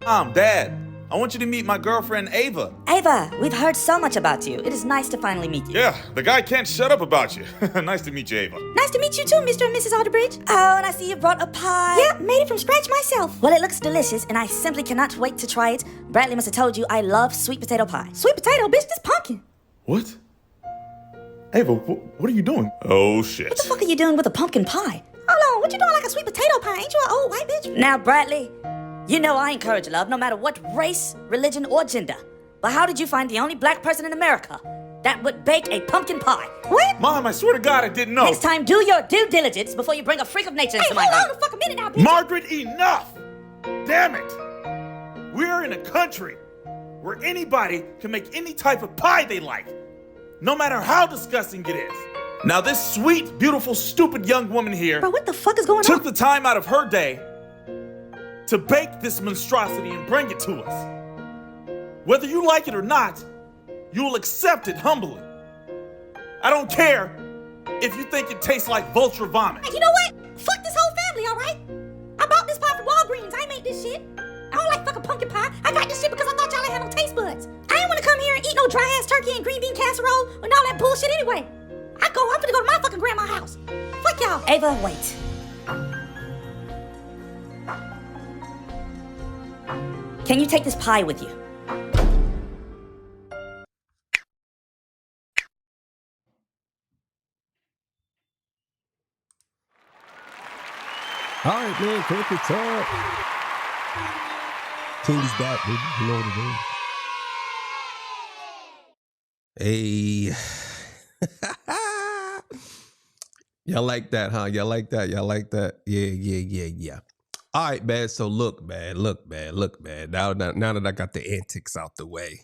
Dad, I want you to meet my girlfriend, Ava. Ava, we've heard so much about you. It is nice to finally meet you. Yeah, the guy can't shut up about you. Nice to meet you, Ava. Nice to meet you too, Mr. and Mrs. Alderbridge. Oh, and I see you brought a pie. Yeah, made it from scratch myself. Well, it looks delicious, and I simply cannot wait to try it. Bradley must have told you I love sweet potato pie. Sweet potato, bitch, this pumpkin. What? Ava, what are you doing? Oh, shit. What the fuck are you doing with a pumpkin pie? Hold on, what you doing like a sweet potato pie? Ain't you an old white bitch? Now, Bradley, you know I encourage love no matter what race, religion, or gender. But how did you find the only black person in America that would bake a pumpkin pie? What? Mom, I swear to God I didn't know. Next time, do your due diligence before you bring a freak of nature into my home. Hey, hold on a fucking minute now, bitch. Margaret, enough! Damn it! We're in a country where anybody can make any type of pie they like, no matter how disgusting it is. Now this sweet, beautiful, stupid young woman here Bro, what the fuck is going took on? the time out of her day to bake this monstrosity and bring it to us. Whether you like it or not, you'll accept it humbly. I don't care if you think it tastes like vulture vomit. Hey, you know what? Fuck this whole family, alright? I bought this pie from Walgreens. I ain't made this shit. I don't like fucking pumpkin pie. I got this shit because I thought y'all ain't had no taste buds. I ain't wanna come here and eat no dry ass turkey and green bean casserole and all that bullshit anyway. I'm gonna go to my fucking grandma's house. Fuck y'all. Ava, wait. Can you take this pie with you? All right, man, corporate talk. King's back, baby. You know what it is. Hey. Y'all like that, huh? Y'all like that? Y'all like that? Yeah. All right, man. So look, man. Now that I got the antics out the way.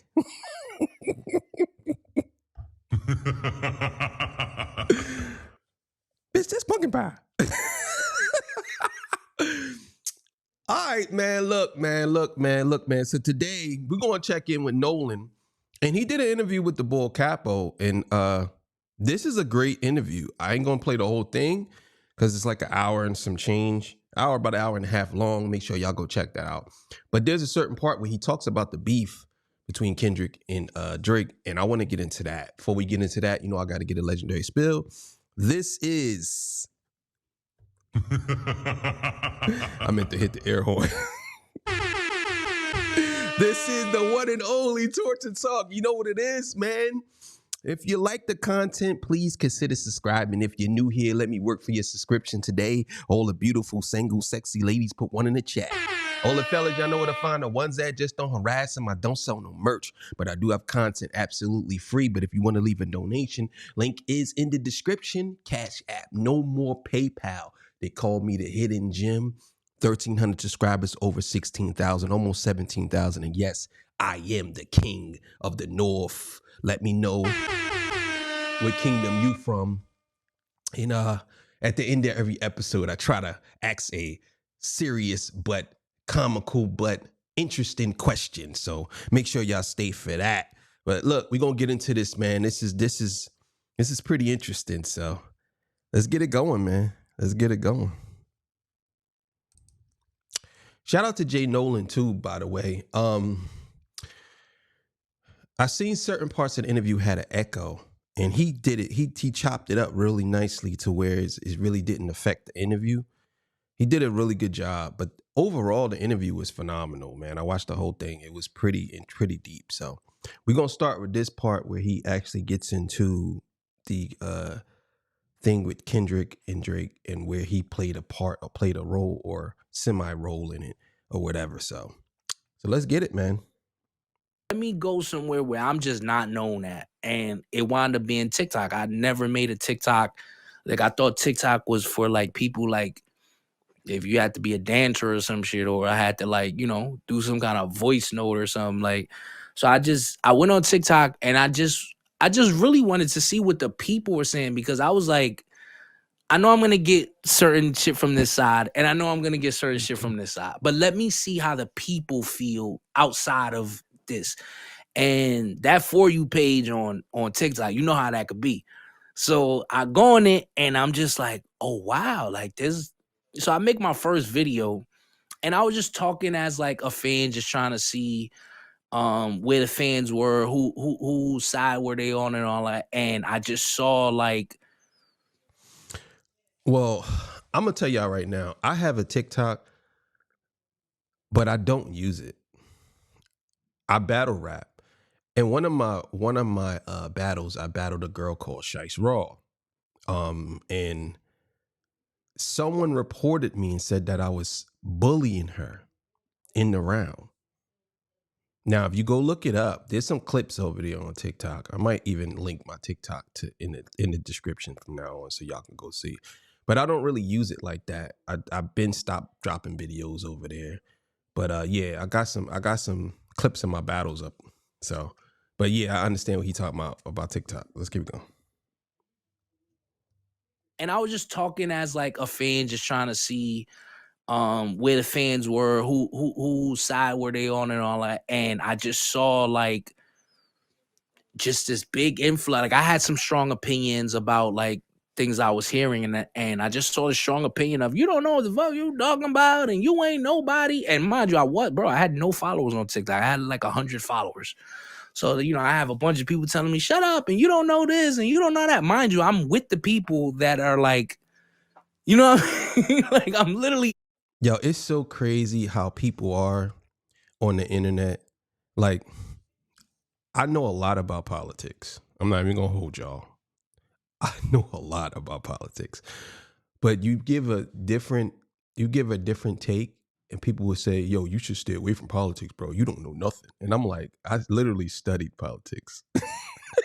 Bitch, that's pumpkin pie. All right, man. Look, man. So today we're gonna check in with Nolan, and he did an interview with the boy CHAPO, and this is a great interview. I ain't gonna play the whole thing because it's like an hour and some change, about an hour and a half long. Make sure y'all go check that out. But there's a certain part where he talks about the beef between Kendrick and Drake, and I want to get into that. Before we get into that, I got to get a legendary spill. This is. I meant to hit the air horn. This is the one and only Torture Talk. You know what it is, man. If you like the content, please consider subscribing. If you're new here, let me work for your subscription today. All the beautiful, single, sexy ladies, put one in the chat. All the fellas, y'all know where to find the ones that just don't harass them. I don't sell no merch, but I do have content absolutely free. But if you want to leave a donation, link is in the description. Cash App, no more PayPal. They call me the hidden gem. 1,300 subscribers, over 16,000, almost 17,000. And yes, I am the king of the North. Let me know what kingdom you from. And at the end of every episode, I try to ask a serious but comical but interesting question. So make sure y'all stay for that. But look, we're gonna get into this, man. This is pretty interesting. So let's get it going, man. Let's get it going. Shout out to Jay Nolan too, by the way. I seen certain parts of the interview had an echo, and he did it. He chopped it up really nicely to where it really didn't affect the interview. He did a really good job, but overall the interview was phenomenal, man. I watched the whole thing. It was pretty deep. So we're gonna start with this part where he actually gets into the thing with Kendrick and Drake and where he played a part or played a role or semi-role in it or whatever. So let's get it, man. Let me go somewhere where I'm just not known at. And it wound up being TikTok. I never made a TikTok. Like, I thought TikTok was for, like, people, like, if you had to be a dancer or some shit, or I had to, like, do some kind of voice note or something. Like, so I went on TikTok, and I just really wanted to see what the people were saying, because I was like, I know I'm going to get certain shit from this side, and I know I'm going to get certain shit from this side. But let me see how the people feel outside of this. And that For You page on TikTok, you know how that could be. So I go on it, and I'm just like, oh, wow. Like, this. So I make my first video, And I was just talking as like a fan, just trying to see where the fans were, whose side were they on and all that. And I just saw like, Well, I'm gonna tell y'all right now. I have a TikTok, but I don't use it. I battle rap, and one of my battles, I battled a girl called Shice Raw, and someone reported me and said that I was bullying her in the round. Now, if you go look it up, there's some clips over there on TikTok. I might even link my TikTok to in the description from now on, so y'all can go see. But I don't really use it like that. I've been stopped dropping videos over there. But yeah, I got some clips of my battles up. So, but yeah, I understand what he talking about TikTok. Let's keep it going. and I was just talking as like a fan, just trying to see where the fans were, whose side were they on and all that. And I just saw like just this big influx. Like I had some strong opinions about like things I was hearing, and I just saw the strong opinion of, you don't know what the fuck you talking about, and you ain't nobody. And mind you, I had no followers on TikTok. I had like 100 followers. So, I have a bunch of people telling me, shut up, and you don't know this, and you don't know that. Mind you, I'm with the people that are like, like I'm literally. Yo, it's so crazy how people are on the internet. Like, I know a lot about politics. I'm not even gonna hold y'all. I know a lot about politics. But you give a different take, and people will say, yo, you should stay away from politics, bro. You don't know nothing. And I'm like, I literally studied politics.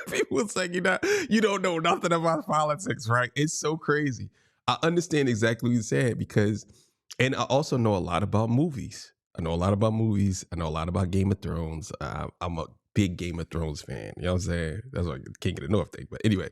People will say, you don't know nothing about politics, right? It's so crazy. I understand exactly what you're saying and I also know a lot about movies. I know a lot about Game of Thrones. I'm a big Game of Thrones fan. You know what I'm saying? That's like King of the North thing. But anyway,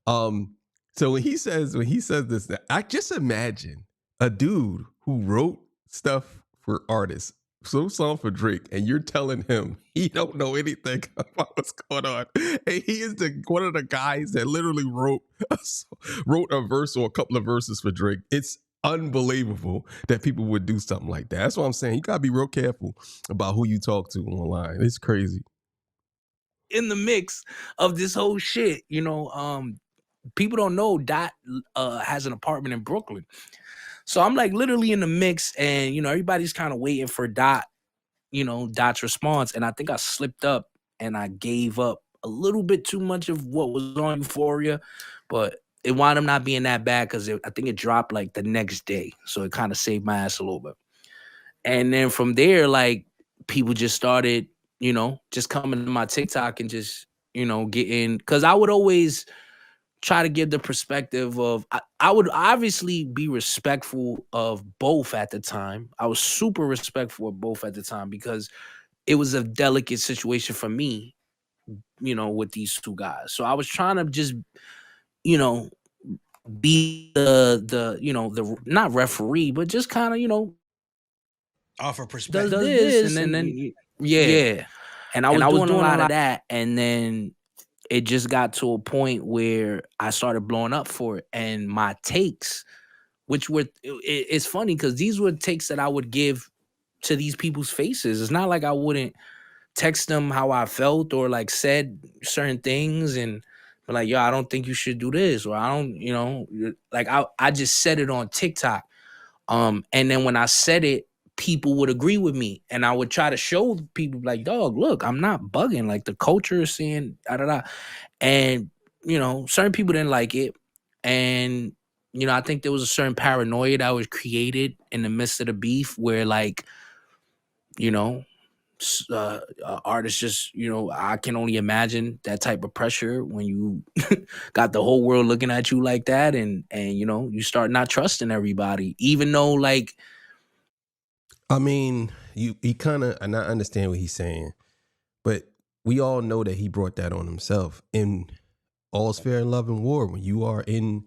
so when he says this, I just imagine a dude who wrote stuff for artists, so song for Drake, and you're telling him he don't know anything about what's going on, and he is one of the guys that literally wrote a verse or a couple of verses for Drake. It's unbelievable that people would do something like that. That's what I'm saying. You gotta be real careful about who you talk to online. It's crazy. In the mix of this whole shit, people don't know Dot has an apartment in Brooklyn. So I'm like literally in the mix, and everybody's kind of waiting for Dot's response. And I think I slipped up and I gave up a little bit too much of what was on Euphoria, but it wound up not being that bad because I think it dropped like the next day. So it kind of saved my ass a little bit. And then from there, like people just started, just coming to my TikTok and just, getting, because I would always try to give the perspective of, I would obviously be respectful of both at the time. I was super respectful of both at the time because it was a delicate situation for me, with these two guys. So I was trying to just, be the not referee, but just kind of, offer perspective. does this and then yeah. And I was doing a lot of that, and then it just got to a point where I started blowing up for it, and my takes, which were, it's funny because these were takes that I would give to these people's faces. It's not like I wouldn't text them how I felt or like said certain things and be like, yo, I don't think you should do this, or I don't, like I just said it on TikTok. And then when I said it, people would agree with me, and I would try to show people like, dog, look, I'm not bugging. Like the culture is saying da da da, and certain people didn't like it, and I think there was a certain paranoia that was created in the midst of the beef where like, artists just, I can only imagine that type of pressure when you got the whole world looking at you like that, and you start not trusting everybody, even though like. I mean, he kind of, and I understand what he's saying, but we all know that he brought that on himself. And all's fair in love and war. When you are in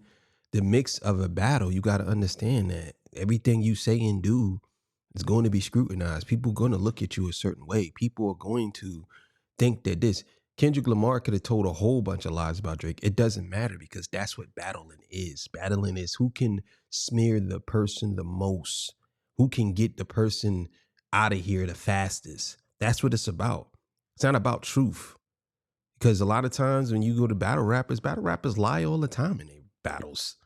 the mix of a battle, you got to understand that everything you say and do is going to be scrutinized. People are going to look at you a certain way. People are going to think that Kendrick Lamar could have told a whole bunch of lies about Drake. It doesn't matter because that's what battling is. Battling is who can smear the person the most, who can get the person out of here the fastest. That's what it's about. It's not about truth. Because a lot of times when you go to battle rappers lie all the time in their battles.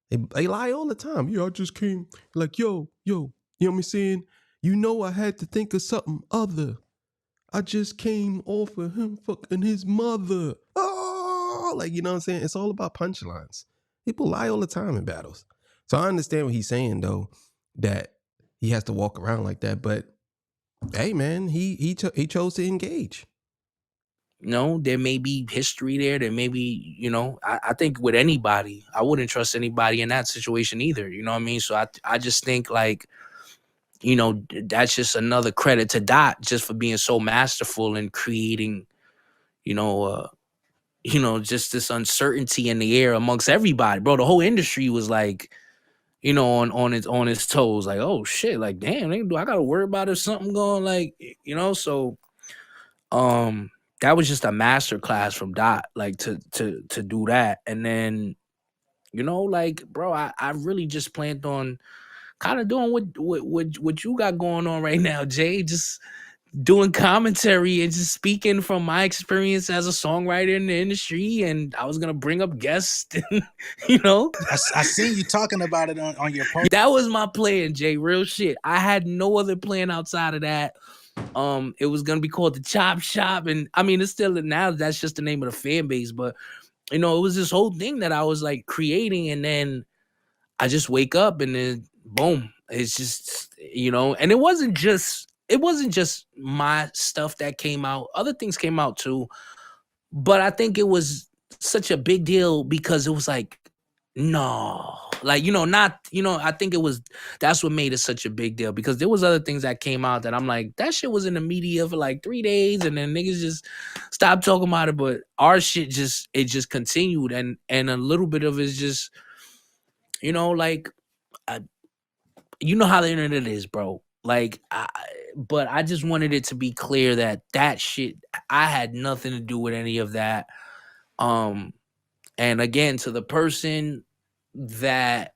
They lie all the time. I just came like, yo, you know what I'm saying? I had to think of something other. I just came off of him fucking his mother. Oh, like, you know what I'm saying? It's all about punchlines. People lie all the time in battles. So I understand what he's saying, though, that he has to walk around like that. But, hey, man, he chose to engage. There may be history there. There may be, I think with anybody, I wouldn't trust anybody in that situation either. You know what I mean? So I just think like, that's just another credit to Dot just for being so masterful in creating, just this uncertainty in the air amongst everybody, bro. The whole industry was like, on its toes, like, oh shit, like damn, I gotta worry about if something going like, so that was just a master class from Dot, like to do that. And then, like, bro, I really just planned on kind of doing what you got going on right now, Jay. Just doing commentary and just speaking from my experience as a songwriter in the industry. And I was gonna bring up guests, I seen you talking about it on your post. That was my plan, Jay. Real shit. I had no other plan outside of that. It was gonna be called the Chop Shop, and I mean, it's still now. That's just the name of the fan base, but it was this whole thing that I was like creating, and then I just wake up, and then boom, it's just and it wasn't just my stuff that came out. Other things came out too, but I think it was such a big deal because it was like, no, like, I think that's what made it such a big deal, because there was other things that came out that I'm like, that shit was in the media for like 3 days and then niggas just stopped talking about it. But our shit just continued, and a little bit of it's just, like, you know how the internet is, bro. Like, but I just wanted it to be clear that shit, I had nothing to do with any of that. And again, to the person that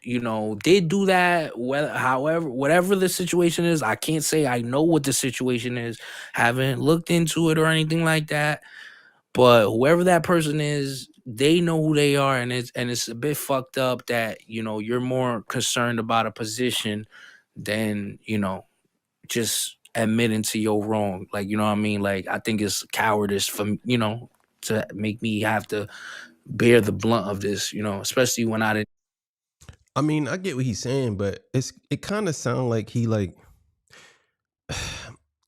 did do that, whatever the situation is, I can't say I know what the situation is, haven't looked into it or anything like that, but whoever that person is, they know who they are, and it's a bit fucked up that you're more concerned about a position than just admitting to your wrong. Like, you know what I mean? Like, I think it's cowardice for to make me have to bear the blunt of this, especially when I didn't. I mean, I get what he's saying, but it kind of sounds like it's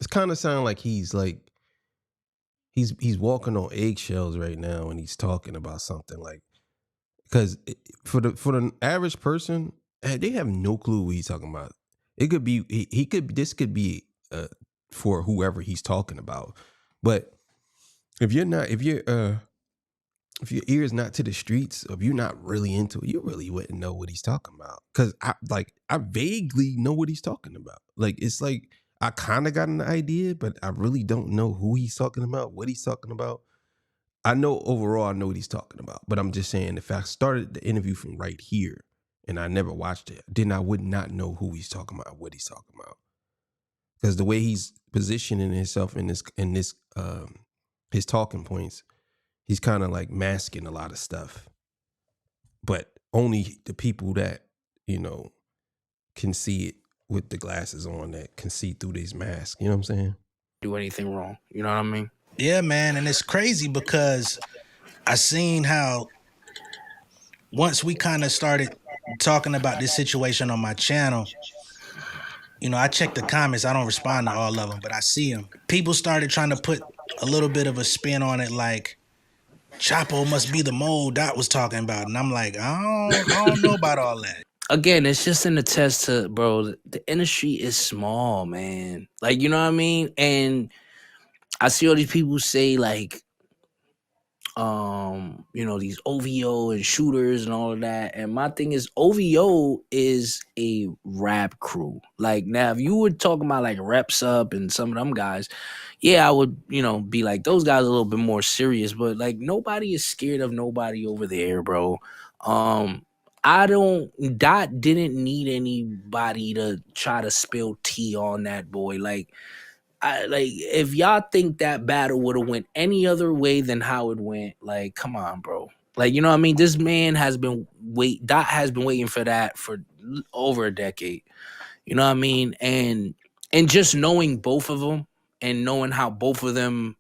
kind of sound like he's walking on eggshells right now, and he's talking about something like, because for the average person, they have no clue what he's talking about. It could be this could be for whoever he's talking about, but if your ear is not to the streets, if you're not really into it, you really wouldn't know what he's talking about. Because I vaguely know what he's talking about. Like, it's like I kind of got an idea, but I really don't know who he's talking about, what he's talking about. I know overall, I know what he's talking about, but I'm just saying, if I started the interview from right here and I never watched it, then I would not know who he's talking about, what he's talking about. Because the way he's positioning himself in this his talking points, he's kind of like masking a lot of stuff, but only the people that, can see it with the glasses on, that can see through these masks. You know what I'm saying? Do anything wrong. You know what I mean? Yeah, man. And it's crazy because I seen how once we kind of started talking about this situation on my channel, I check the comments. I don't respond to all of them, but I see them. People started trying to put a little bit of a spin on it, like, Chapo must be the mole Dot was talking about. And I'm like, I don't know about all that. Again, it's just an attest to, bro, the industry is small, man. Like, you know what I mean? And I see all these people say, like, these OVO and shooters and all of that. And my thing is, OVO is a rap crew. Like, now, if you were talking about like Reps Up and some of them guys, yeah, I would, be like, those guys are a little bit more serious. But like, nobody is scared of nobody over there, bro. Dot didn't need anybody to try to spill tea on that boy. Like, if y'all think that battle would have went any other way than how it went, like, come on, bro. Like, you know what I mean? This man Dot has been waiting for that for over a decade. You know what I mean? And just knowing both of them and knowing how both of them,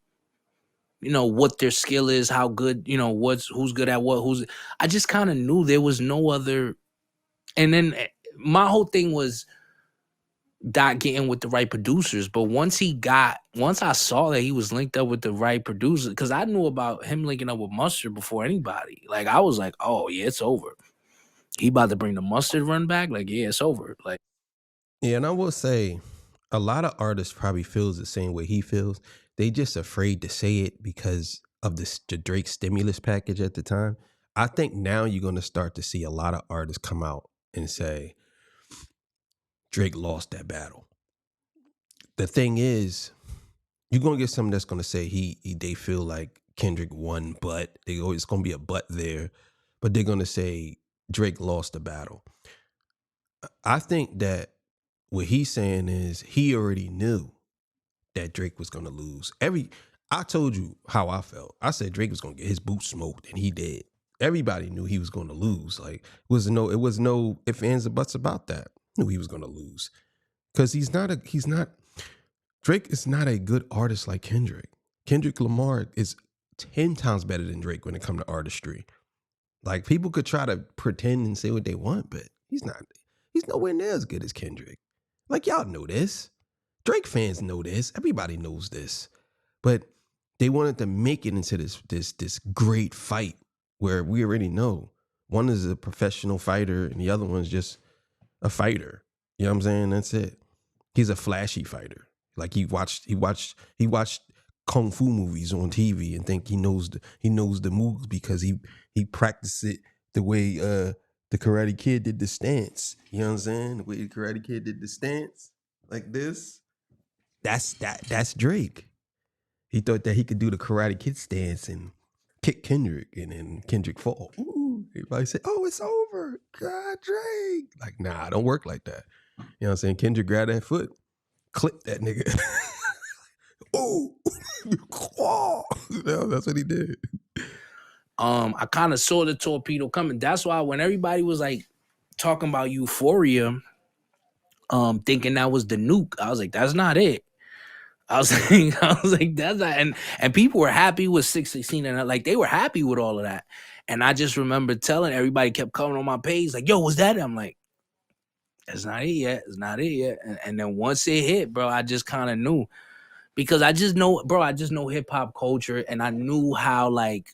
you know, what their skill is, how good, you know, who's good at what, I just kind of knew there was no other. And then my whole thing was Dot getting with the right producers. But once I saw that he was linked up with the right producer, because I knew about him linking up with Mustard before anybody. Like, I was like, oh yeah, it's over. He about to bring the Mustard run back. Like, yeah, it's over. Like, Yeah, and I will say, a lot of artists probably feels the same way he feels. They just afraid to say it because of the Drake stimulus package at the time. I think now you're going to start to see a lot of artists come out and say, Drake lost that battle. The thing is, you're going to get someone that's going to say they feel like Kendrick won, but it's going to be a but there. But they're going to say Drake lost the battle. I think that what he's saying is he already knew that Drake was going to lose. I told you how I felt. I said Drake was going to get his boots smoked, and he did. Everybody knew he was going to lose. Like, it was no ifs, ands, or buts about that. Knew he was going to lose because Drake is not a good artist like Kendrick. Kendrick Lamar is 10 times better than Drake when it comes to artistry. Like, people could try to pretend and say what they want, but he's nowhere near as good as Kendrick. Like, y'all know this. Drake fans know this. Everybody knows this. But they wanted to make it into this great fight where we already know one is a professional fighter and the other one's just a fighter. You know what I'm saying? That's it. He's a flashy fighter. Like, he watched kung fu movies on TV and think he knows the moves because he practiced it the way the Karate Kid did the stance. You know what I'm saying? The way the Karate Kid did the stance like this. That's Drake. He thought that he could do the Karate Kid stance and kick Kendrick, and then Kendrick fall. Ooh, everybody say, "Oh, it's over." God, Drake. Like, nah, it don't work like that. You know what I'm saying? Kendrick grabbed that foot, clipped that nigga. Ooh, that's what he did. I kind of saw the torpedo coming. That's why when everybody was like talking about Euphoria, thinking that was the nuke, I was like, that's not it. I was like, that's not, and people were happy with 616 and like they were happy with all of that. And I just remember telling everybody, kept coming on my page like, yo, what's that? I'm like, it's not it yet. It's not it yet. And then once it hit, bro, I just kind of knew, because I just know hip hop culture, and I knew how, like,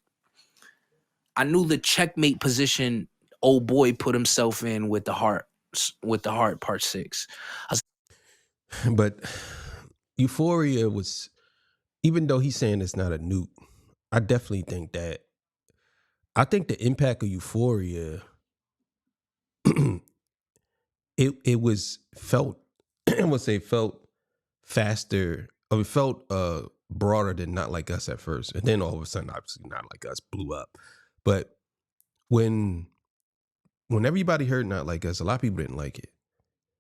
I knew the checkmate position old boy put himself in with the heart part 6. But Euphoria was, even though he's saying it's not a nuke, I definitely think that, I think the impact of Euphoria, it was felt, I would say felt faster, or it felt broader than Not Like Us at first. And then all of a sudden, obviously Not Like Us blew up. But when everybody heard Not Like Us, a lot of people didn't like it.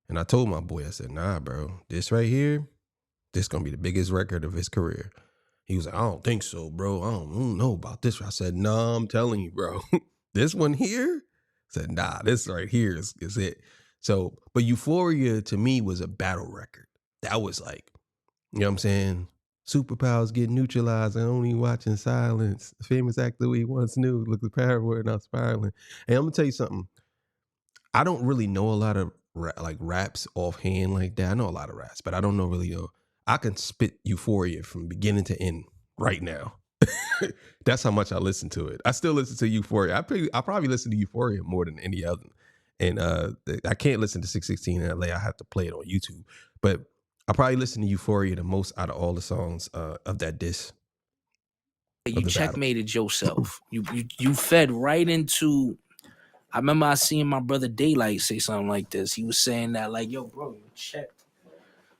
And I told my boy, I said, nah, bro, this right here, this gonna be the biggest record of his career. He was like, I don't think so, bro. I don't know about this. I said, nah, I'm telling you, bro. This one here? I said, nah, this right here is it. So, but Euphoria to me was a battle record. That was like, you know what I'm saying? Superpowers get neutralized and only watching silence. Famous actor we once knew looked paranoid, not spiraling. And I'm gonna tell you something. I don't really know a lot of like raps offhand like that. I know a lot of raps, but I don't know really. I can spit Euphoria from beginning to end right now. That's how much I listen to it. I still listen to Euphoria. I probably listen to Euphoria more than any other. And I can't listen to 616 in LA. I have to play it on YouTube. But I probably listen to Euphoria the most out of all the songs of that disc. You checkmated yourself. You fed right into. I remember I seen my brother Daylight say something like this. He was saying that, like, yo, bro, you checked.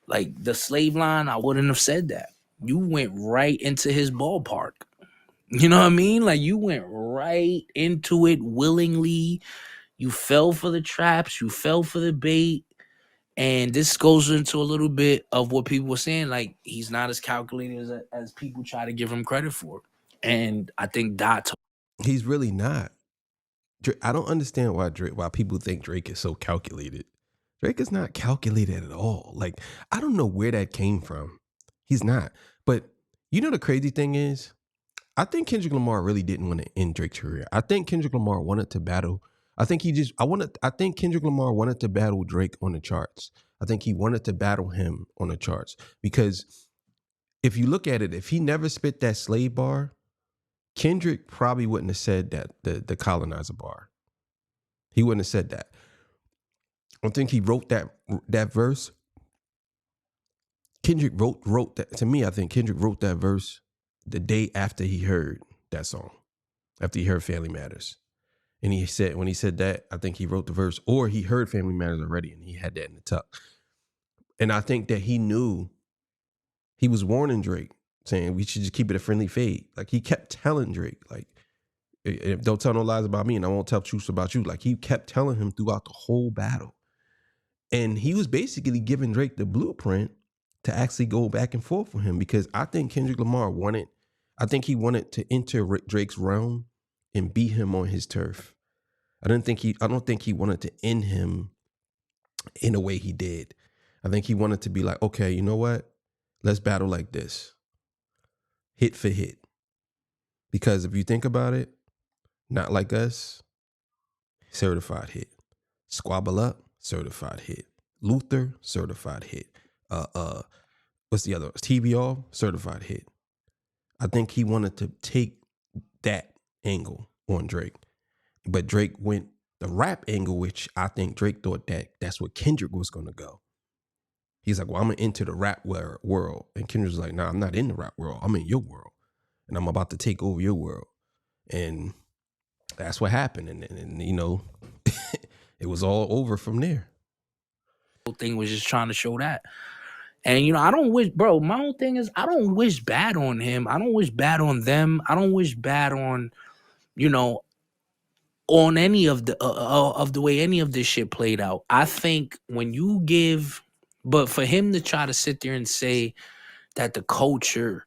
Like, the slave line, I wouldn't have said that. You went right into his ballpark. You know what I mean? Like, you went right into it willingly. You fell for the traps, you fell for the bait. And this goes into a little bit of what people were saying, like he's not as calculated as people try to give him credit for. And I think Dot He's really not. I don't understand why people think Drake is so calculated. Drake is not calculated at all. Like, I don't know where that came from. He's not. But you know the crazy thing is, I think Kendrick Lamar really didn't want to end Drake's career. I think Kendrick Lamar wanted to battle. I think Kendrick Lamar wanted to battle Drake on the charts. I think he wanted to battle him on the charts. Because if you look at it, if he never spit that slave bar, Kendrick probably wouldn't have said that, the colonizer bar. He wouldn't have said that. I think he wrote that verse. Kendrick wrote that. To me, I think Kendrick wrote that verse the day after he heard that song, after he heard Family Matters. And when he said that, I think he wrote the verse, or he heard Family Matters already and he had that in the tuck. And I think that he knew, he was warning Drake, saying we should just keep it a friendly fade. Like, he kept telling Drake, like, don't tell no lies about me and I won't tell truths about you. Like, he kept telling him throughout the whole battle. And he was basically giving Drake the blueprint to actually go back and forth with him, because I think Kendrick Lamar wanted to enter Drake's realm and beat him on his turf. I don't think he wanted to end him in the way he did. I think he wanted to be like, okay, you know what? Let's battle like this. Hit for hit. Because if you think about it, Not Like Us, certified hit. Squabble Up, certified hit. Luther, certified hit. What's the other? TBR, certified hit. I think he wanted to take that angle on Drake. But Drake went the rap angle, which I think Drake thought that's what Kendrick was going to go. He's like, well, I'm going to enter the rap world. And Kendrick was like, nah, I'm not in the rap world. I'm in your world. And I'm about to take over your world. And that's what happened. And you know, it was all over from there. thing was just trying to show that. And, you know, I don't wish, bro, my whole thing is I don't wish bad on him. I don't wish bad on them. I don't wish bad on, you know, on any of the way any of this shit played out. I think when you but for him to try to sit there and say that the culture,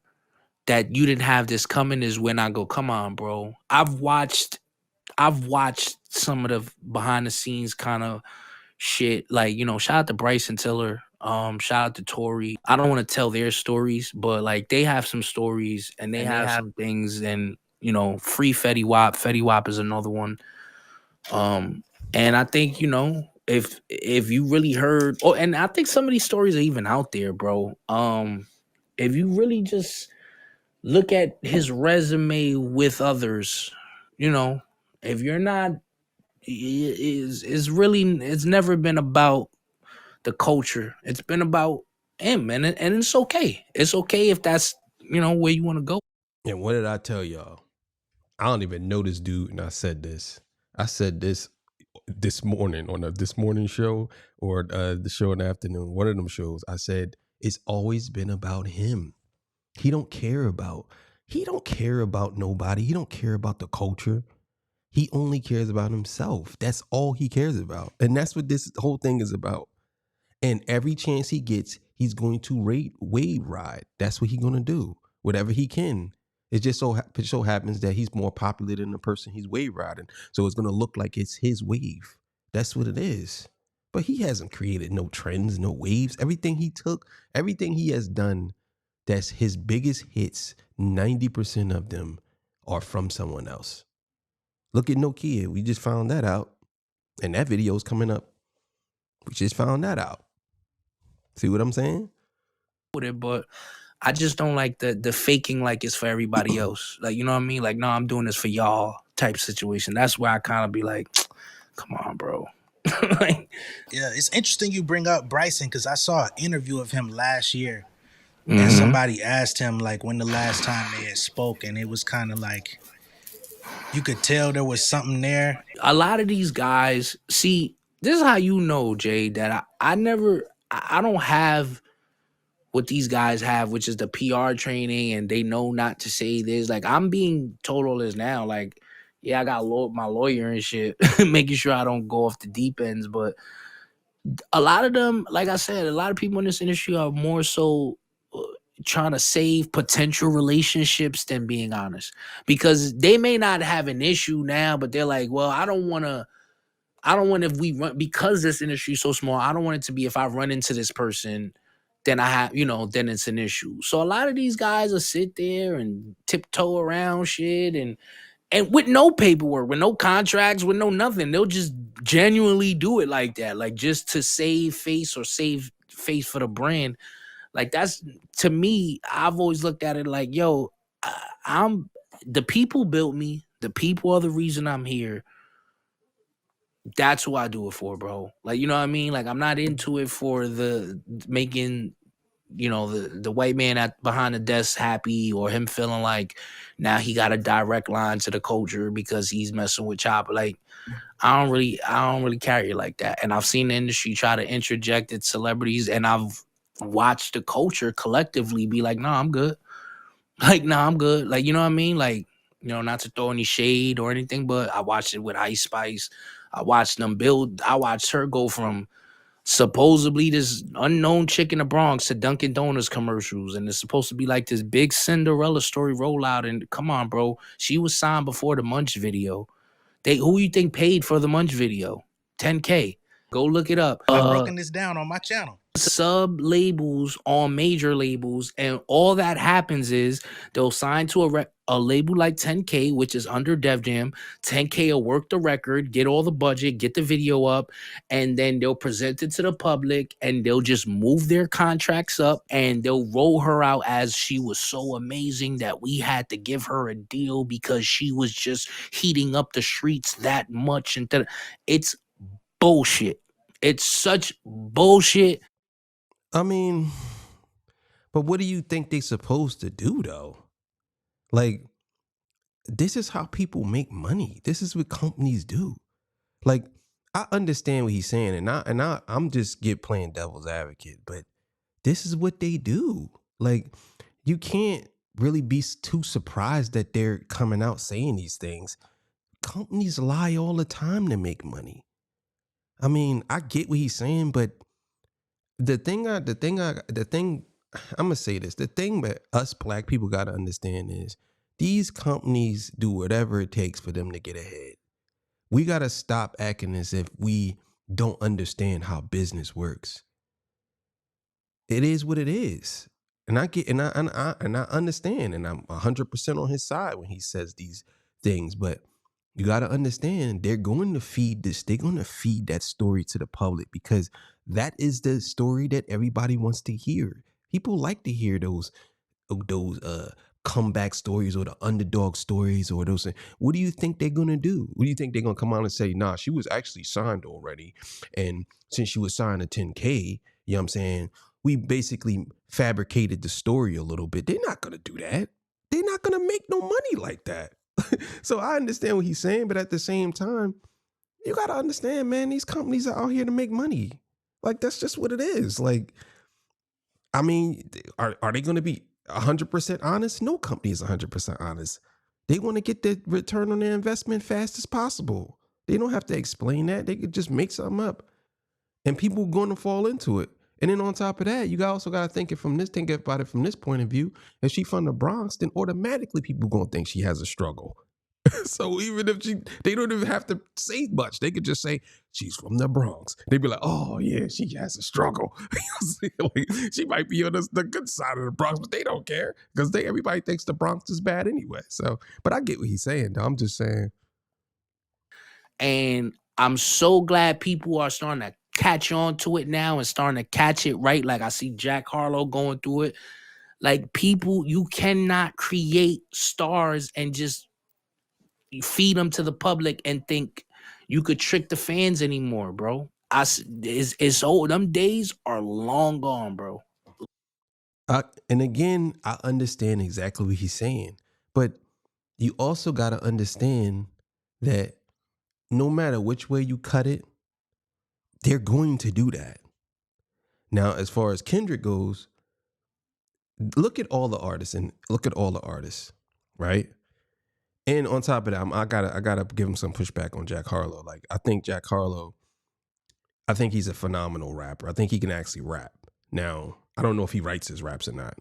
that you didn't have this coming, is when I go, come on, bro. I've watched some of the behind the scenes kind of shit. Like, you know, shout out to Bryson Tiller. Shout out to Tory. I don't want to tell their stories, but like they have some stories and they have some things, and you know, free Fetty Wap. Fetty Wap is another one. And I think, you know, if you really heard, and I think some of these stories are even out there, bro. If you really just look at his resume with others, you know, if you're not, it's never been about the culture. It's been about him, and it's okay. It's okay if that's, you know, where you want to go. And what did I tell y'all? I don't even know this dude, and I said this. I said this morning on This Morning show, or the show in the afternoon, one of them shows. I said, it's always been about him. He don't care about nobody. He don't care about the culture. He only cares about himself. That's all he cares about. And that's what this whole thing is about. And every chance he gets, he's going to wave ride. That's what he's going to do. Whatever he can. It just so happens that he's more popular than the person he's wave riding. So it's going to look like it's his wave. That's what it is. But he hasn't created no trends, no waves. Everything he has done, that's his biggest hits, 90% of them are from someone else. Look at Nokia. We just found that out. And that video's coming up. We just found that out. See what I'm saying? But I just don't like the faking like it's for everybody else. Like, you know what I mean? Like, no, I'm doing this for y'all type situation. That's where I kind of be like, come on, bro. Like, Yeah, it's interesting you bring up Bryson, because I saw an interview of him last year, and somebody asked him like when the last time they had spoke, and it was kind of like you could tell there was something there. a lot of these guys, see, this is how you know, Jay, that I don't have what these guys have, which is the PR training, and they know not to say this. Like, I'm being told all this now. Like, Yeah, I got my lawyer and shit, making sure I don't go off the deep ends. But a lot of them, like I said, a lot of people in this industry are more so uh, trying to save potential relationships than being honest, because they may not have an issue now, but they're like, well, I don't want to. I don't want, if we run, because this industry is so small, I don't want it to be if I run into this person, then I have, then it's an issue. So a lot of these guys will sit there and tiptoe around shit and with no paperwork, with no contracts, with no nothing. They'll just genuinely do it like that, like just to save face or save face for the brand. Like that's, to me, I've always looked at it like, yo, I'm the people built me. The people are the reason I'm here. That's who I do it for, bro. Like, you know what I mean? Like, I'm not into it for the making, the white man at behind the desk happy, or him feeling like now he got a direct line to the culture because he's messing with CHAPO. Like, I don't really carry it like that. And I've seen the industry try to interject its celebrities, and I've watched the culture collectively be like, "No, I'm good." Like, "No, I'm good." Like, you know what I mean? Like, not to throw any shade or anything, but I watched it with Ice Spice. I watched them build. I watched her go from supposedly this unknown chick in the Bronx to Dunkin' Donuts commercials, and it's supposed to be like this big Cinderella story rollout. And come on, bro, she was signed before the Munch video. Who you think paid for the Munch video? $10K. Go look it up. I've broken this down on my channel. Sub labels on major labels, and all that happens is they'll sign to a label like 10K, which is under Def Jam. 10K will work the record, get all the budget, get the video up, and then they'll present it to the public, and they'll just move their contracts up, and they'll roll her out as she was so amazing that we had to give her a deal because she was just heating up the streets that much. And it's bullshit. It's such bullshit. I mean, but what do you think they supposed to do though? Like, this is how people make money. This is what companies do. Like, I understand what he's saying, I'm just playing devil's advocate, but this is what they do. Like, you can't really be too surprised that they're coming out saying these things. Companies lie all the time to make money. I mean, I get what he's saying, but the thing I'm gonna say this. The thing that us black people gotta understand is these companies do whatever it takes for them to get ahead. We gotta stop acting as if we don't understand how business works. It is what it is. And I get and I understand, and I'm 100% on his side when he says these things, but you got to understand, they're going to feed this. They're going to feed that story to the public because that is the story that everybody wants to hear. People like to hear those comeback stories or the underdog stories or those. What do you think they're going to do? What do you think they're going to come out and say, nah, she was actually signed already. And since she was signed to 10K, you know what I'm saying? We basically fabricated the story a little bit. They're not going to do that. They're not going to make no money like that. So I understand what he's saying, but at the same time, you got to understand, man, these companies are out here to make money. Like, that's just what it is. Like, I mean, are they going to be 100% honest? No company is 100% honest. They want to get the return on their investment fast as possible. They don't have to explain that. They could just make something up, and people are going to fall into it. And then on top of that, you also got to think about it from this point of view. If she from the Bronx, then automatically people going to think she has a struggle. So even if they don't even have to say much. They could just say she's from the Bronx. They'd be like, oh yeah, she has a struggle. Like, she might be on the good side of the Bronx, but they don't care because everybody thinks the Bronx is bad anyway. So, but I get what he's saying, though. I'm just saying. And I'm so glad people are starting to catch on to it now and starting to catch it right. Like, I see Jack Harlow going through it. Like, people, you cannot create stars and just feed them to the public and think you could trick the fans anymore, bro. It's old. Them days are long gone, bro. And again, I understand exactly what he's saying, but you also got to understand that no matter which way you cut it, they're going to do that. Now, as far as Kendrick goes, look at all the artists, right? And on top of that, I gotta give him some pushback on Jack Harlow. Like, I think Jack Harlow, I think he's a phenomenal rapper. I think he can actually rap. Now, I don't know if he writes his raps or not.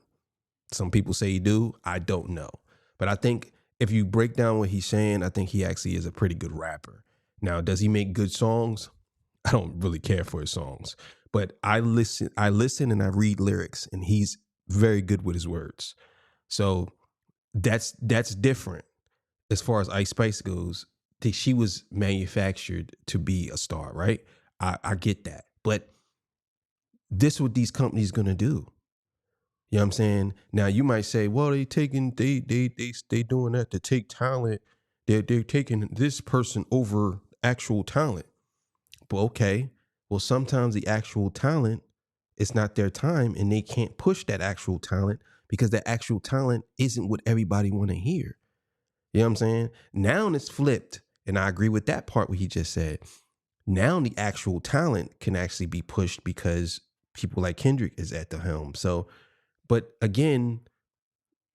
Some people say he do. I don't know. But I think if you break down what he's saying, I think he actually is a pretty good rapper. Now, does he make good songs? I don't really care for his songs. But I listen and I read lyrics, and he's very good with his words. So that's different. As far as Ice Spice goes, she was manufactured to be a star, right? I get that. But this is what these companies gonna do. You know what I'm saying? Now you might say, well, they doing that to take talent. They're taking this person over actual talent. But okay, well, sometimes the actual talent, it's not their time, and they can't push that actual talent because that actual talent isn't what everybody want to hear. You know what I'm saying? Now it's flipped, and I agree with that part what he just said. Now the actual talent can actually be pushed because people like Kendrick is at the helm. So, but again,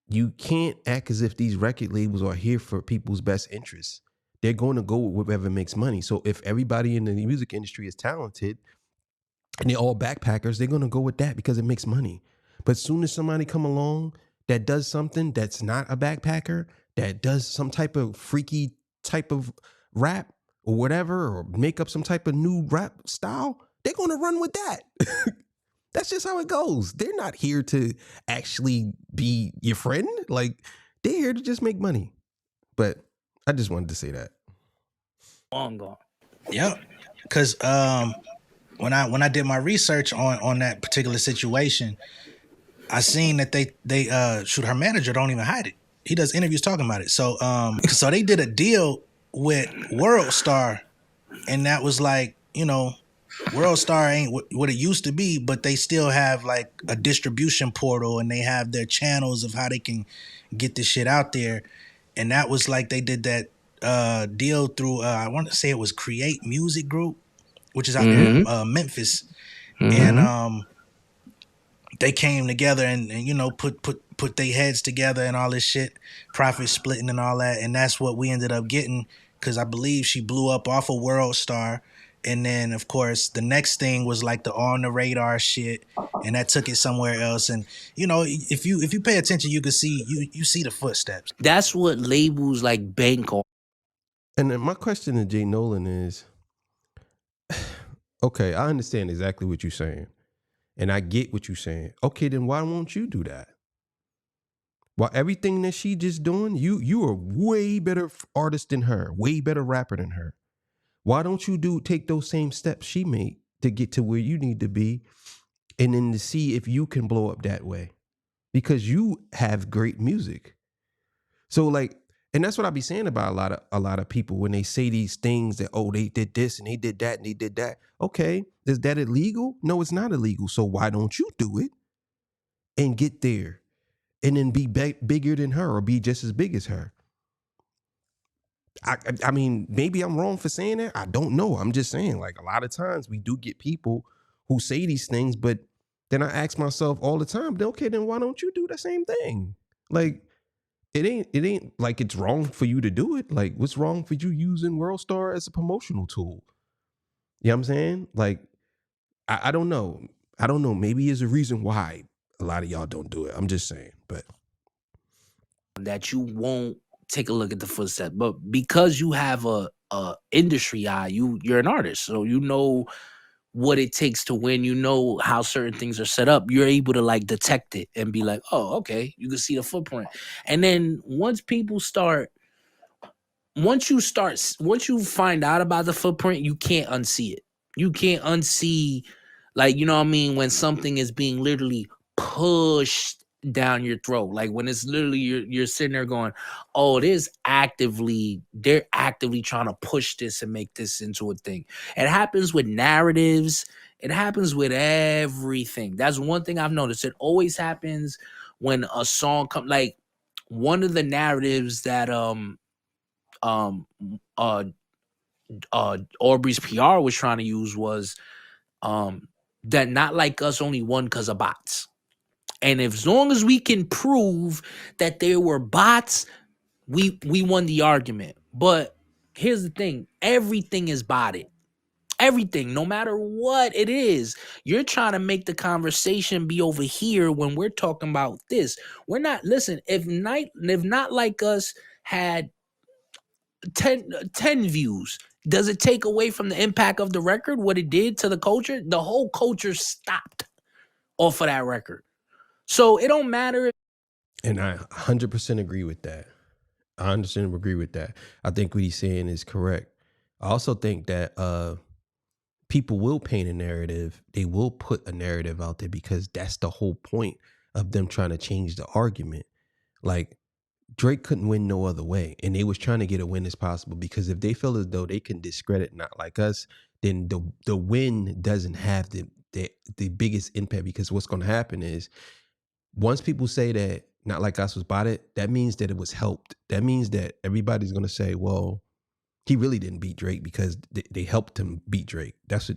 you can't act as if these record labels are here for people's best interests. They're going to go with whatever makes money. So if everybody in the music industry is talented and they're all backpackers, they're going to go with that because it makes money. But as soon as somebody come along that does something that's not a backpacker, that does some type of freaky type of rap or whatever, or make up some type of new rap style, they're going to run with that. That's just how it goes. They're not here to actually be your friend. Like, they're here to just make money. But I just wanted to say that. Long gone. Yep. Because when I did my research on that particular situation, I seen that they her manager don't even hide it. He does interviews talking about it. So so they did a deal with World Star, and that was like, you know, World Star ain't what it used to be, but they still have like a distribution portal, and they have their channels of how they can get this shit out there. And that was like they did that deal through I want to say it was Create Music Group, which is out there in Memphis. And they came together and you know put their heads together and all this shit, profit splitting and all that, and that's what we ended up getting, because I believe she blew up off of World Star. And then, of course, the next thing was like the On the Radar shit, and that took it somewhere else. And you know, if you pay attention, you can see you see the footsteps. That's what labels like bank on. And then my question to Jay Nolan is, okay, I understand exactly what you're saying, and I get what you're saying. Okay, then why won't you do that? While everything that she just doing, you are way better artist than her, way better rapper than her. Why don't you take those same steps she made to get to where you need to be, and then to see if you can blow up that way? Because you have great music. So like, and that's what I be saying about a lot of people when they say these things that, oh, they did this and they did that and they did that. Okay, is that illegal? No, it's not illegal. So why don't you do it and get there and then be bigger than her or be just as big as her? I mean, maybe I'm wrong for saying that. I don't know. I'm just saying, like, a lot of times we do get people who say these things, but then I ask myself all the time, okay, then why don't you do the same thing? Like, it ain't like it's wrong for you to do it. Like, what's wrong for you using World Star as a promotional tool? You know what I'm saying? Like, I don't know. I don't know. Maybe there's a reason why a lot of y'all don't do it. I'm just saying, but That you won't take a look at the footsteps, but because you have a industry eye, you're an artist, so you know what it takes to win. You know how certain things are set up. You're able to like detect it and be like, oh, okay, you can see the footprint. And then once you find out about the footprint, you can't unsee it. You can't unsee, like, you know what I mean, when something is being literally pushed down your throat. Like when it's literally you're sitting there going, oh, they're actively trying to push this and make this into a thing. It happens with narratives. It happens with everything. That's one thing I've noticed. It always happens when a song comes. Like one of the narratives that Aubrey's PR was trying to use was that Not Like Us only won because of bots. And as long as we can prove that there were bots, we won the argument. But here's the thing: everything is botted. Everything, no matter what it is, you're trying to make the conversation be over here when we're talking about this. We're not, listen, if Not Like Us had 10 views, does it take away from the impact of the record, what it did to the culture? The whole culture stopped off of that record. So it don't matter. And I 100% agree with that. I understand, agree with that. I think what he's saying is correct. I also think that people will paint a narrative. They will put a narrative out there because that's the whole point of them trying to change the argument. Like, Drake couldn't win no other way, and they was trying to get a win as possible, because if they feel as though they can discredit Not Like Us, then the win doesn't have the biggest impact, because what's going to happen is, once people say that Not Like Us was botted, that means that it was helped. That means that everybody's going to say, well, he really didn't beat Drake because they helped him beat Drake. That's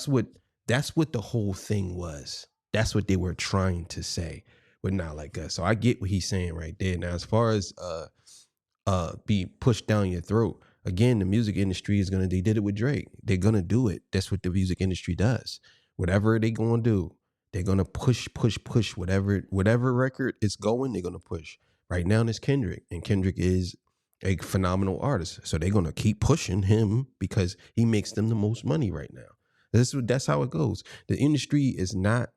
what the whole thing was. That's what they were trying to say with Not Like Us. So I get what he's saying right there. Now, as far as be pushed down your throat, again, the music industry they did it with Drake. They're gonna do it. That's what the music industry does. Whatever they gonna do, they're gonna push whatever record is going, they're gonna push. Right now, it's Kendrick, and Kendrick is a phenomenal artist. So they're gonna keep pushing him because he makes them the most money right now. That's how it goes. The industry is not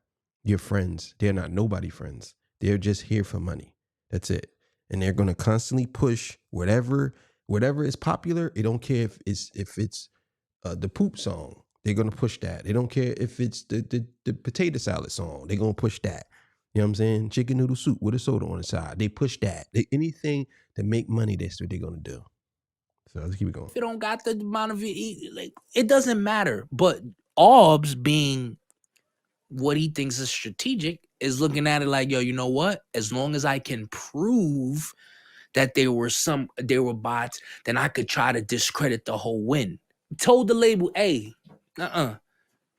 your friends. They're not nobody friends. They're just here for money. That's it. And they're gonna constantly push whatever is popular. They don't care if it's the poop song. They're gonna push that. They don't care if it's the potato salad song. They're gonna push that. You know what I'm saying? Chicken noodle soup with a soda on the side. They push that. Anything to make money, that's what they're gonna do. So let's keep it going. If it don't got the amount of it, like, it doesn't matter. But Orbs, being what he thinks is strategic, is looking at it like, yo, you know what? As long as I can prove that there were bots, then I could try to discredit the whole win. Told the label, hey,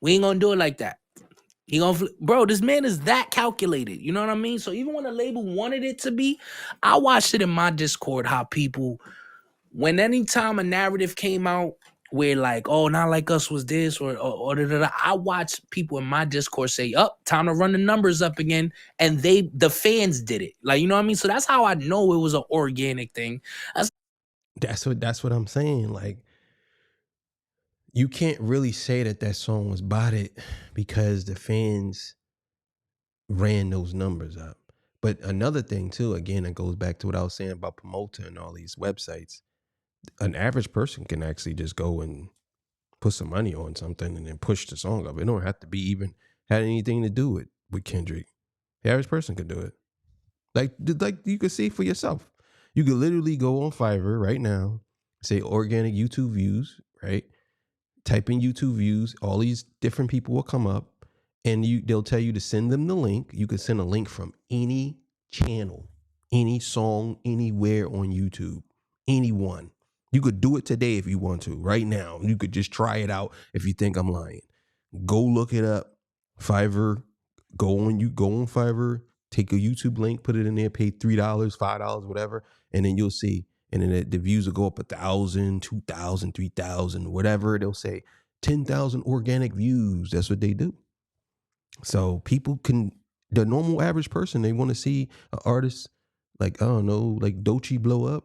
we ain't gonna do it like that. Bro, this man is that calculated. You know what I mean? So even when the label wanted it to be, I watched it in my Discord, how people, when anytime a narrative came out where like, oh, Not Like Us was this or da. I watched people in my Discord say, time to run the numbers up again. And the fans did it. Like, you know what I mean? So that's how I know it was an organic thing. That's what I'm saying. Like, you can't really say that song was botted because the fans ran those numbers up. But another thing too, again, it goes back to what I was saying about Promoter and all these websites. An average person can actually just go and put some money on something and then push the song up. It don't have to be even had anything to do with Kendrick. The average person could do it. Like you could see for yourself. You could literally go on Fiverr right now, say organic YouTube views, right? Type in YouTube views, all these different people will come up, and they'll tell you to send them the link. You could send a link from any channel, any song, anywhere on YouTube, anyone. You could do it today if you want to, right now. You could just try it out if you think I'm lying. Go look it up. Fiverr, go on Fiverr, take a YouTube link, put it in there, pay $3, $5, whatever, and then you'll see. And then the views will go up 1,000, 2,000, 3,000, whatever. They'll say 10,000 organic views. That's what they do. So people the normal average person, they want to see an artist like, I don't know, like Doechii blow up.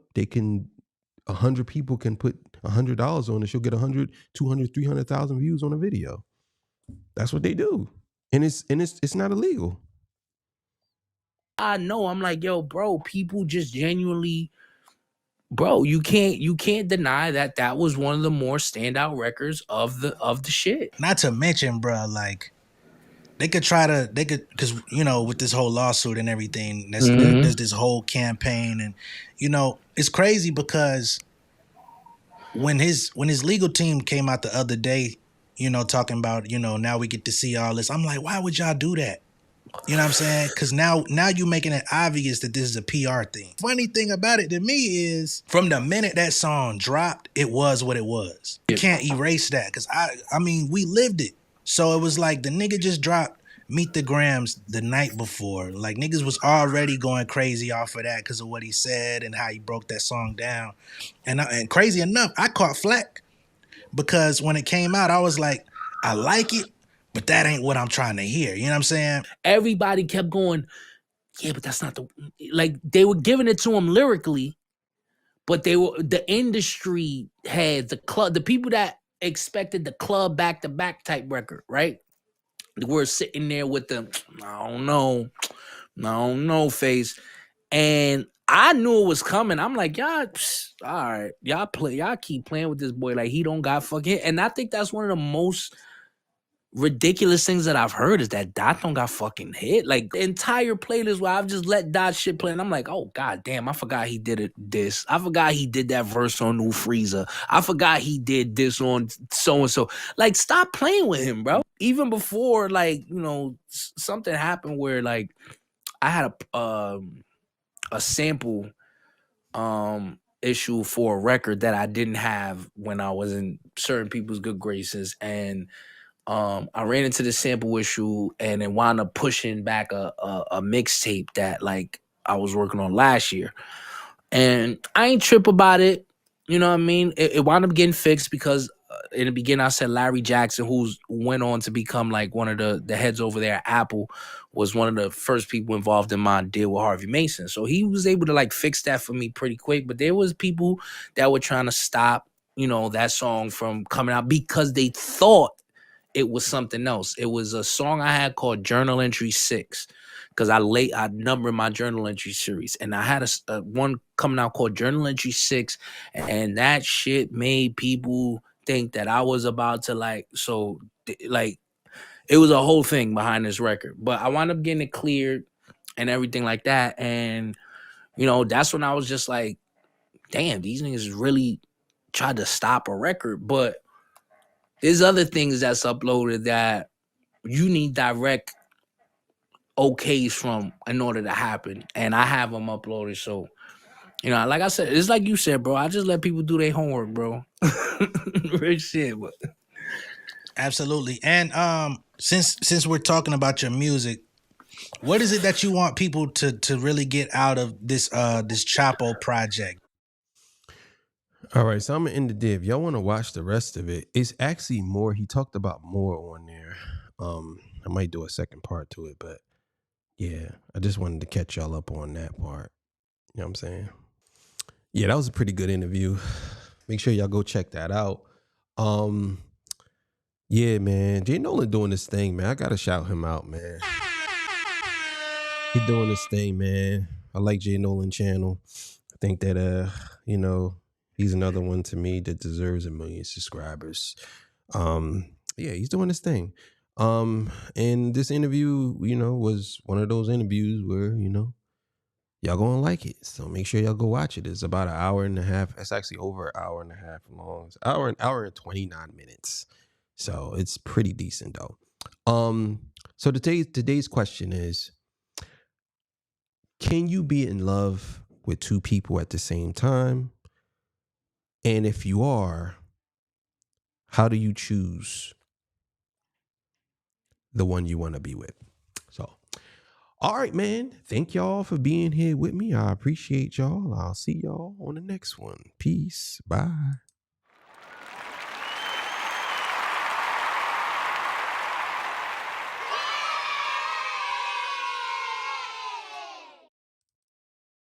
100 people can put $100 on it. She'll get 100, 200, 300,000 views on a video. That's what they do. And it's not illegal. I know. I'm like, yo, bro, people just genuinely, bro, you can't deny that was one of the more standout records of the shit. Not to mention, bro, like because with this whole lawsuit and everything, there's this whole campaign, and it's crazy because when his legal team came out the other day, talking about now we get to see all this, I'm like, why would y'all do that? You know what I'm saying? Because now you're making it obvious that this is a PR thing. Funny thing about it to me is, from the minute that song dropped, it was what it was. You can't erase that, because I mean, we lived it. So it was like the nigga just dropped Meet the Grams the night before. Like niggas was already going crazy off of that because of what he said and how he broke that song down. And crazy enough, I caught flack because when it came out, I was like, I like it, but that ain't what I'm trying to hear. You know what I'm saying? Everybody kept going, yeah, but that's not the, like, they were giving it to him lyrically, but the industry had the people that expected the club back-to-back type record, right? We're sitting there with the, I don't know face. And I knew it was coming. I'm like, y'all, all right, y'all keep playing with this boy like he don't got fucking hit. And I think that's one of the most ridiculous things that I've heard is that Dot don't got fucking hit. Like the entire playlist where I've just let Dot shit play, and I'm like, oh god damn, I forgot he did this. I forgot he did that verse on New Freezer. I forgot he did this on so and so. Like, stop playing with him, bro. Even before, like, you know, something happened where like I had a sample issue for a record that I didn't have when I was in certain people's good graces, and I ran into the sample issue and it wound up pushing back a mixtape that like I was working on last year. And I ain't trip about it. You know what I mean? It wound up getting fixed because in the beginning I said Larry Jackson, who went on to become like one of the heads over there at Apple, was one of the first people involved in my deal with Harvey Mason. So he was able to like fix that for me pretty quick. But there was people that were trying to stop, you know, that song from coming out because they thought it was something else. It was a song I had called Journal Entry 6 because I numbered my journal entry series, and I had a one coming out called Journal Entry 6, and that shit made people think that I was about to like it was a whole thing behind this record. But I wound up getting it cleared and everything like that, and you know that's when I was just like, damn, these niggas really tried to stop a record. But there's other things that's uploaded that you need direct okays from in order to happen. And I have them uploaded. So, you know, like I said, it's like you said, bro. I just let people do their homework, bro. Real shit, but Absolutely. And since we're talking about your music, what is it that you want people to really get out of this CHAPO project? All right, so I'm gonna end the div. Y'all want to watch the rest of it? It's actually more. He talked about more on there. I might do a second part to it, but yeah, I just wanted to catch y'all up on that part. You know what I'm saying? Yeah, that was a pretty good interview. Make sure y'all go check that out. Yeah, man, Jay Nolan doing this thing, man. I gotta shout him out, man. He doing this thing, man. I like Jay Nolan channel. I think that you know, he's another one to me that deserves 1 million subscribers. Yeah, he's doing this thing. And this interview, you know, was one of those interviews where, you know, y'all gonna like it. So make sure y'all go watch it. It's about 1.5 hours. It's actually over 1.5 hours long. It's an hour and 29 minutes. So it's pretty decent though. So today's question is, can you be in love with two people at the same time? And if you are, how do you choose the one you want to be with? So, all right, man. Thank y'all for being here with me. I appreciate y'all. I'll see y'all on the next one. Peace. Bye.